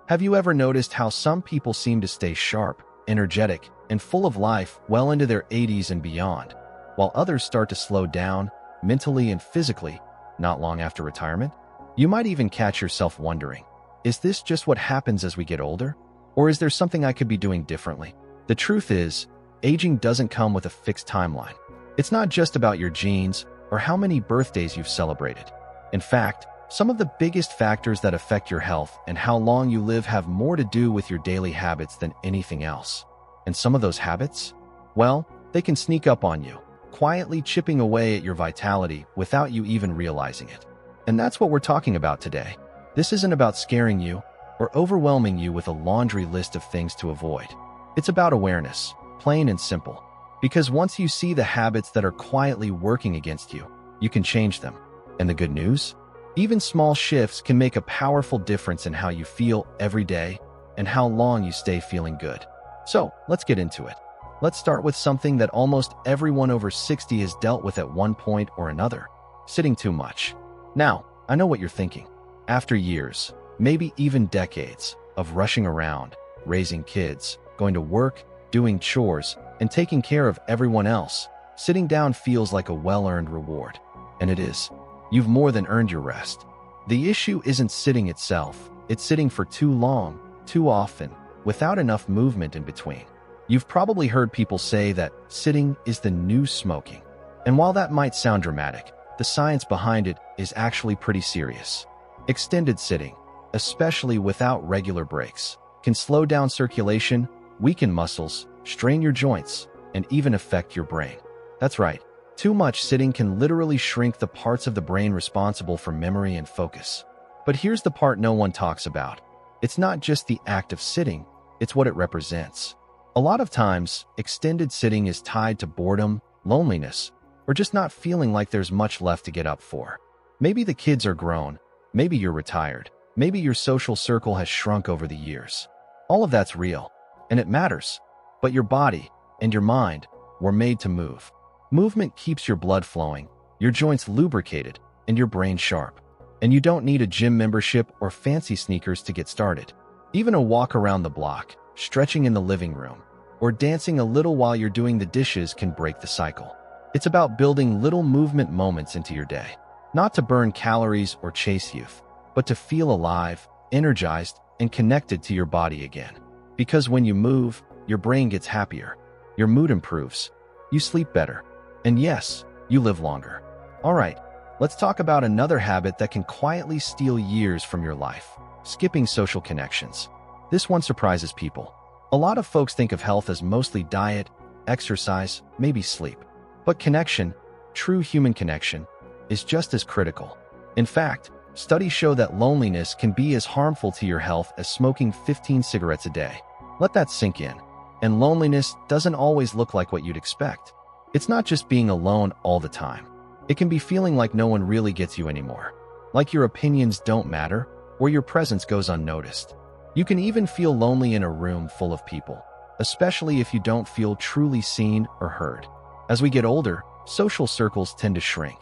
Have you ever noticed how some people seem to stay sharp, energetic, and full of life well into their 80s and beyond, while others start to slow down, mentally and physically, not long after retirement? You might even catch yourself wondering, is this just what happens as we get older? Or is there something I could be doing differently? The truth is, aging doesn't come with a fixed timeline. It's not just about your genes or how many birthdays you've celebrated. In fact, some of the biggest factors that affect your health and how long you live have more to do with your daily habits than anything else. And some of those habits? Well, they can sneak up on you, quietly chipping away at your vitality without you even realizing it. And that's what we're talking about today. This isn't about scaring you or overwhelming you with a laundry list of things to avoid. It's about awareness, plain and simple. Because once you see the habits that are quietly working against you, you can change them. And the good news? Even small shifts can make a powerful difference in how you feel every day and how long you stay feeling good. So, let's get into it. Let's start with something that almost everyone over 60 has dealt with at one point or another: sitting too much. Now, I know what you're thinking. After years, maybe even decades, of rushing around, raising kids, going to work, doing chores, and taking care of everyone else, sitting down feels like a well-earned reward. And it is. You've more than earned your rest. The issue isn't sitting itself, it's sitting for too long, too often, without enough movement in between. You've probably heard people say that sitting is the new smoking. And while that might sound dramatic, the science behind it is actually pretty serious. Extended sitting, especially without regular breaks, can slow down circulation, weaken muscles, strain your joints, and even affect your brain. That's right. Too much sitting can literally shrink the parts of the brain responsible for memory and focus. But here's the part no one talks about. It's not just the act of sitting, it's what it represents. A lot of times, extended sitting is tied to boredom, loneliness, or just not feeling like there's much left to get up for. Maybe the kids are grown, maybe you're retired, maybe your social circle has shrunk over the years. All of that's real, and it matters. But your body and your mind were made to move. Movement keeps your blood flowing, your joints lubricated, and your brain sharp. And you don't need a gym membership or fancy sneakers to get started. Even a walk around the block, stretching in the living room, or dancing a little while you're doing the dishes can break the cycle. It's about building little movement moments into your day, not to burn calories or chase youth, but to feel alive, energized, and connected to your body again. Because when you move, your brain gets happier, your mood improves, you sleep better, and yes, you live longer. All right, let's talk about another habit that can quietly steal years from your life: skipping social connections. This one surprises people. A lot of folks think of health as mostly diet, exercise, maybe sleep. But connection, true human connection, is just as critical. In fact, studies show that loneliness can be as harmful to your health as smoking 15 cigarettes a day. Let that sink in. And loneliness doesn't always look like what you'd expect. It's not just being alone all the time. It can be feeling like no one really gets you anymore, like your opinions don't matter, or your presence goes unnoticed. You can even feel lonely in a room full of people, especially if you don't feel truly seen or heard. As we get older, social circles tend to shrink.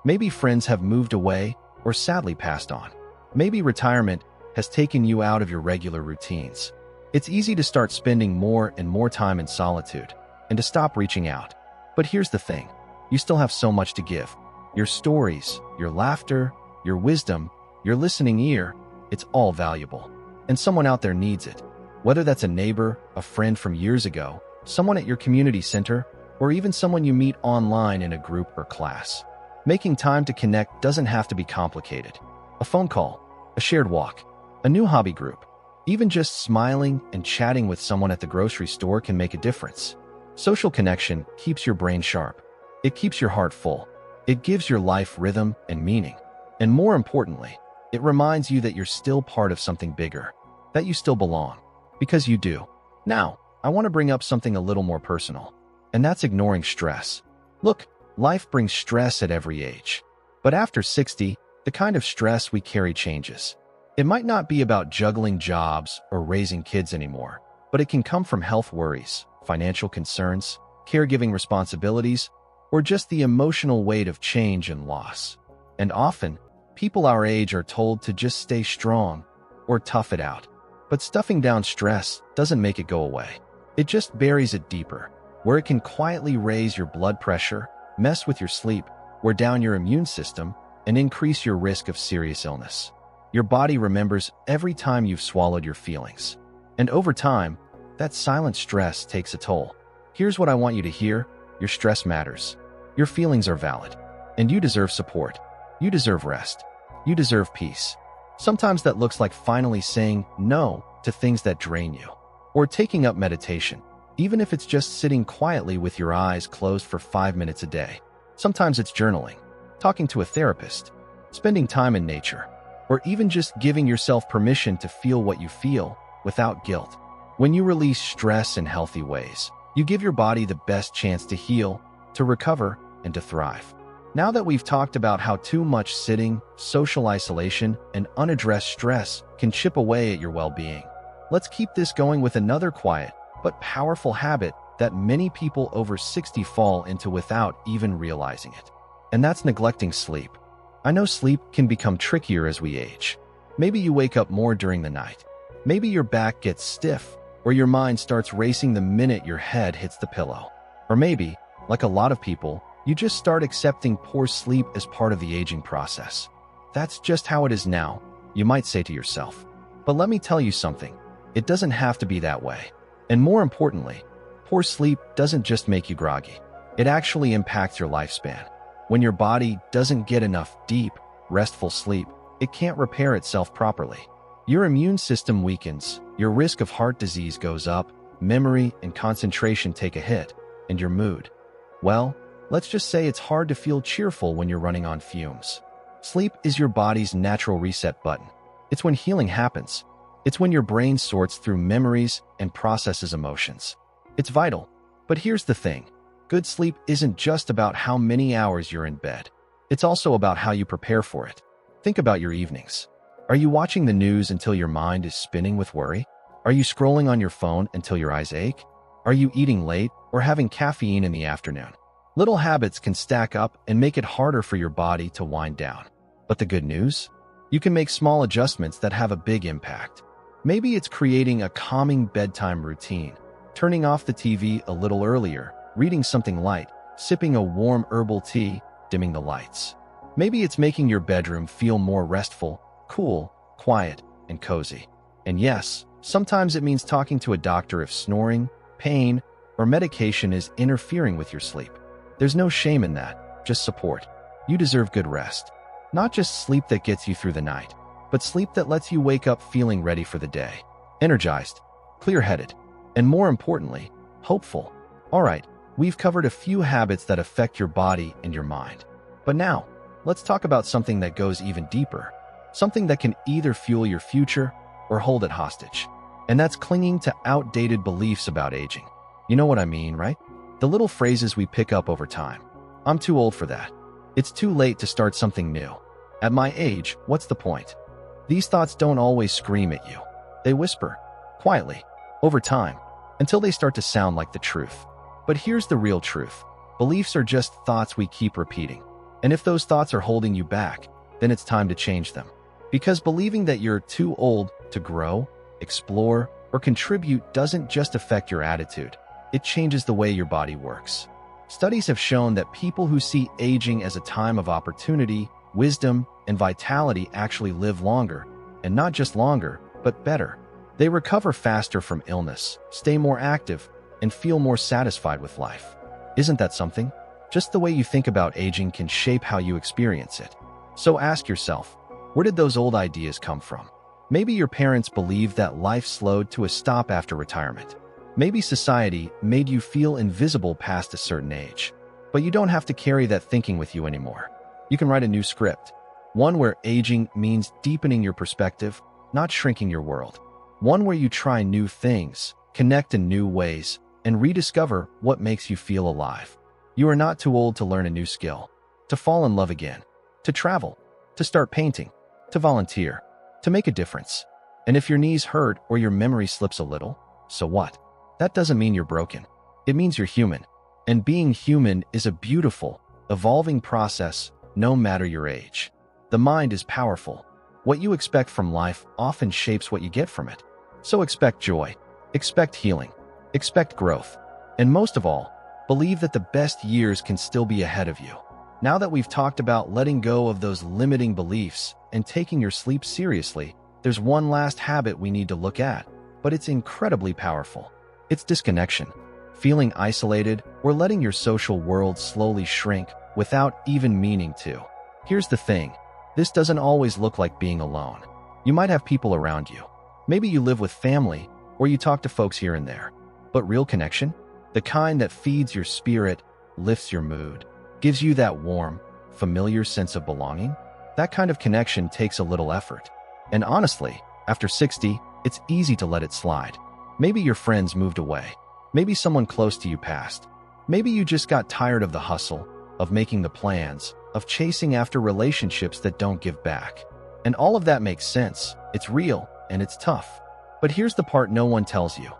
Maybe friends have moved away or sadly passed on. Maybe retirement has taken you out of your regular routines. It's easy to start spending more and more time in solitude and to stop reaching out. But here's the thing. You still have so much to give. Your stories, your laughter, your wisdom, your listening ear, it's all valuable. And someone out there needs it. Whether that's a neighbor, a friend from years ago, someone at your community center, or even someone you meet online in a group or class. Making time to connect doesn't have to be complicated. A phone call, a shared walk, a new hobby group, even just smiling and chatting with someone at the grocery store can make a difference. Social connection keeps your brain sharp. It keeps your heart full. It gives your life rhythm and meaning. And more importantly, it reminds you that you're still part of something bigger, that you still belong, because you do. Now, I want to bring up something a little more personal, and that's ignoring stress. Look, life brings stress at every age. But after 60, the kind of stress we carry changes. It might not be about juggling jobs or raising kids anymore, but it can come from health worries, financial concerns, caregiving responsibilities, or just the emotional weight of change and loss. And often, people our age are told to just stay strong or tough it out. But stuffing down stress doesn't make it go away. It just buries it deeper, where it can quietly raise your blood pressure, mess with your sleep, wear down your immune system, and increase your risk of serious illness. Your body remembers every time you've swallowed your feelings. And over time, that silent stress takes a toll. Here's what I want you to hear. Your stress matters. Your feelings are valid. And you deserve support. You deserve rest. You deserve peace. Sometimes that looks like finally saying no to things that drain you. Or taking up meditation, even if it's just sitting quietly with your eyes closed for 5 minutes a day. Sometimes it's journaling, talking to a therapist, spending time in nature, or even just giving yourself permission to feel what you feel without guilt. When you release stress in healthy ways, you give your body the best chance to heal, to recover, and to thrive. Now that we've talked about how too much sitting, social isolation, and unaddressed stress can chip away at your well-being, let's keep this going with another quiet but powerful habit that many people over 60 fall into without even realizing it. And that's neglecting sleep. I know sleep can become trickier as we age. Maybe you wake up more during the night. Maybe your back gets stiff, or your mind starts racing the minute your head hits the pillow. Or maybe, like a lot of people, you just start accepting poor sleep as part of the aging process. That's just how it is now, you might say to yourself. But let me tell you something, it doesn't have to be that way. And more importantly, poor sleep doesn't just make you groggy. It actually impacts your lifespan. When your body doesn't get enough deep, restful sleep, it can't repair itself properly. Your immune system weakens, your risk of heart disease goes up, memory and concentration take a hit, and your mood. Well, let's just say it's hard to feel cheerful when you're running on fumes. Sleep is your body's natural reset button. It's when healing happens. It's when your brain sorts through memories and processes emotions. It's vital. But here's the thing. Good sleep isn't just about how many hours you're in bed. It's also about how you prepare for it. Think about your evenings. Are you watching the news until your mind is spinning with worry? Are you scrolling on your phone until your eyes ache? Are you eating late or having caffeine in the afternoon? Little habits can stack up and make it harder for your body to wind down. But the good news? You can make small adjustments that have a big impact. Maybe it's creating a calming bedtime routine, turning off the TV a little earlier, reading something light, sipping a warm herbal tea, dimming the lights. Maybe it's making your bedroom feel more restful, cool, quiet, and cozy. And yes, sometimes it means talking to a doctor if snoring, pain, or medication is interfering with your sleep. There's no shame in that, just support. You deserve good rest. Not just sleep that gets you through the night, but sleep that lets you wake up feeling ready for the day, energized, clear-headed, and more importantly, hopeful. All right, we've covered a few habits that affect your body and your mind. But now, let's talk about something that goes even deeper, something that can either fuel your future or hold it hostage. And that's clinging to outdated beliefs about aging. You know what I mean, right? The little phrases we pick up over time. I'm too old for that. It's too late to start something new. At my age, what's the point? These thoughts don't always scream at you. They whisper, quietly, over time, until they start to sound like the truth. But here's the real truth. Beliefs are just thoughts we keep repeating. And if those thoughts are holding you back, then it's time to change them. Because believing that you're too old to grow, explore, or contribute doesn't just affect your attitude. It changes the way your body works. Studies have shown that people who see aging as a time of opportunity, wisdom, and vitality actually live longer, and not just longer, but better. They recover faster from illness, stay more active, and feel more satisfied with life. Isn't that something? Just the way you think about aging can shape how you experience it. So ask yourself, where did those old ideas come from? Maybe your parents believed that life slowed to a stop after retirement. Maybe society made you feel invisible past a certain age. But you don't have to carry that thinking with you anymore. You can write a new script. One where aging means deepening your perspective, not shrinking your world. One where you try new things, connect in new ways, and rediscover what makes you feel alive. You are not too old to learn a new skill, to fall in love again, to travel, to start painting, to volunteer, to make a difference. And if your knees hurt or your memory slips a little, so what? That doesn't mean you're broken. It means you're human. And being human is a beautiful, evolving process, no matter your age. The mind is powerful. What you expect from life often shapes what you get from it. So expect joy, expect healing, expect growth, and most of all, believe that the best years can still be ahead of you. Now that we've talked about letting go of those limiting beliefs and taking your sleep seriously, there's one last habit we need to look at, but it's incredibly powerful. It's disconnection. Feeling isolated or letting your social world slowly shrink without even meaning to. Here's the thing. This doesn't always look like being alone. You might have people around you. Maybe you live with family or you talk to folks here and there. But real connection? The kind that feeds your spirit, lifts your mood, gives you that warm, familiar sense of belonging? That kind of connection takes a little effort. And honestly, after 60, it's easy to let it slide. Maybe your friends moved away. Maybe someone close to you passed. Maybe you just got tired of the hustle, of making the plans, of chasing after relationships that don't give back. And all of that makes sense. It's real and it's tough. But here's the part no one tells you.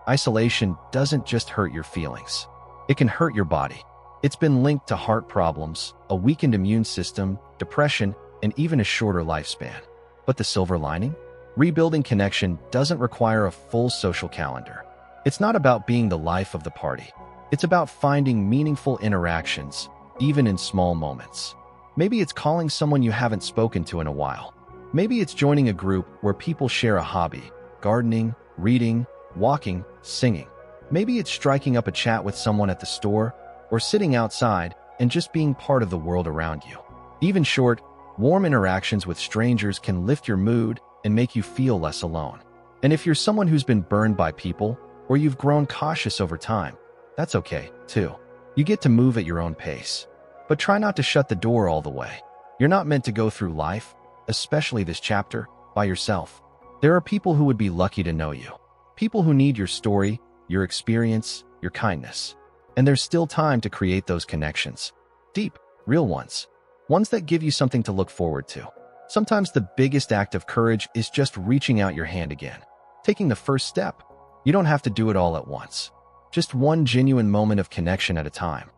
Isolation doesn't just hurt your feelings. It can hurt your body. It's been linked to heart problems, a weakened immune system, depression, and even a shorter lifespan. But the silver lining? Rebuilding connection doesn't require a full social calendar. It's not about being the life of the party. It's about finding meaningful interactions, even in small moments. Maybe it's calling someone you haven't spoken to in a while. Maybe it's joining a group where people share a hobby, gardening, reading, walking, singing. Maybe it's striking up a chat with someone at the store or sitting outside and just being part of the world around you. Even short, warm interactions with strangers can lift your mood and make you feel less alone. And if you're someone who's been burned by people or you've grown cautious over time, that's okay, too. You get to move at your own pace. But try not to shut the door all the way. You're not meant to go through life, especially this chapter, by yourself. There are people who would be lucky to know you. People who need your story, your experience, your kindness. And there's still time to create those connections. Deep, real ones. Ones that give you something to look forward to. Sometimes the biggest act of courage is just reaching out your hand again. Taking the first step. You don't have to do it all at once. Just one genuine moment of connection at a time.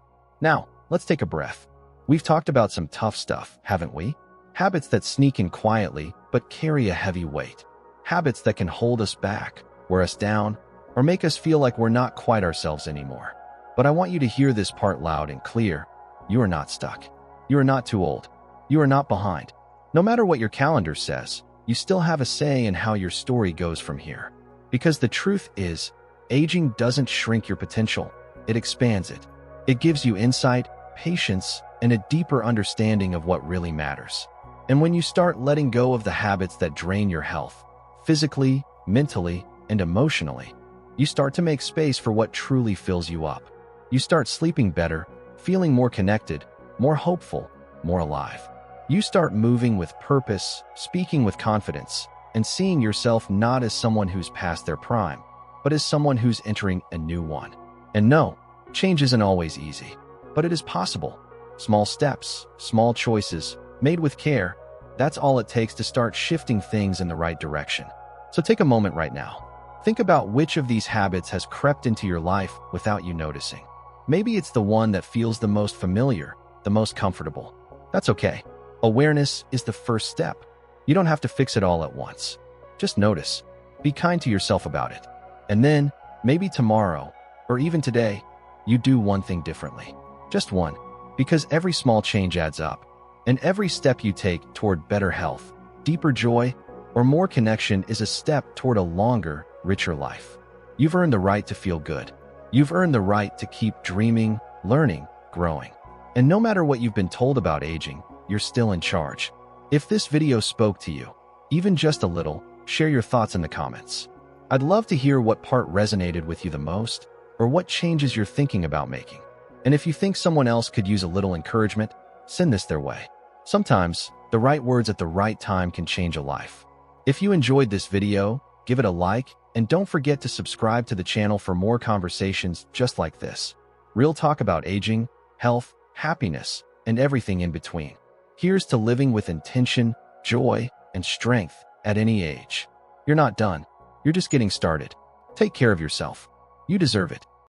Now, let's take a breath. We've talked about some tough stuff, haven't we? Habits that sneak in quietly, but carry a heavy weight. Habits that can hold us back, wear us down, or make us feel like we're not quite ourselves anymore. But I want you to hear this part loud and clear. You are not stuck. You are not too old. You are not behind. No matter what your calendar says, you still have a say in how your story goes from here. Because the truth is, aging doesn't shrink your potential, it expands it. It gives you insight, patience, and a deeper understanding of what really matters. And when you start letting go of the habits that drain your health, physically, mentally, and emotionally, you start to make space for what truly fills you up. You start sleeping better, feeling more connected, more hopeful, more alive. You start moving with purpose, speaking with confidence, and seeing yourself not as someone who's past their prime, but as someone who's entering a new one. And no, change isn't always easy, but it is possible. Small steps, small choices, made with care, that's all it takes to start shifting things in the right direction. So take a moment right now. Think about which of these habits has crept into your life without you noticing. Maybe it's the one that feels the most familiar, the most comfortable. That's okay. Awareness is the first step. You don't have to fix it all at once. Just notice. Be kind to yourself about it. And then, maybe tomorrow, or even today, you do one thing differently. Just one. Because every small change adds up. And every step you take toward better health, deeper joy, or more connection is a step toward a longer, richer life. You've earned the right to feel good. You've earned the right to keep dreaming, learning, growing. And no matter what you've been told about aging, you're still in charge. If this video spoke to you, even just a little, share your thoughts in the comments. I'd love to hear what part resonated with you the most, or what changes you're thinking about making. And if you think someone else could use a little encouragement, send this their way. Sometimes, the right words at the right time can change a life. If you enjoyed this video, give it a like, and don't forget to subscribe to the channel for more conversations just like this. Real talk about aging, health, happiness, and everything in between. Here's to living with intention, joy, and strength at any age. You're not done. You're just getting started. Take care of yourself. You deserve it.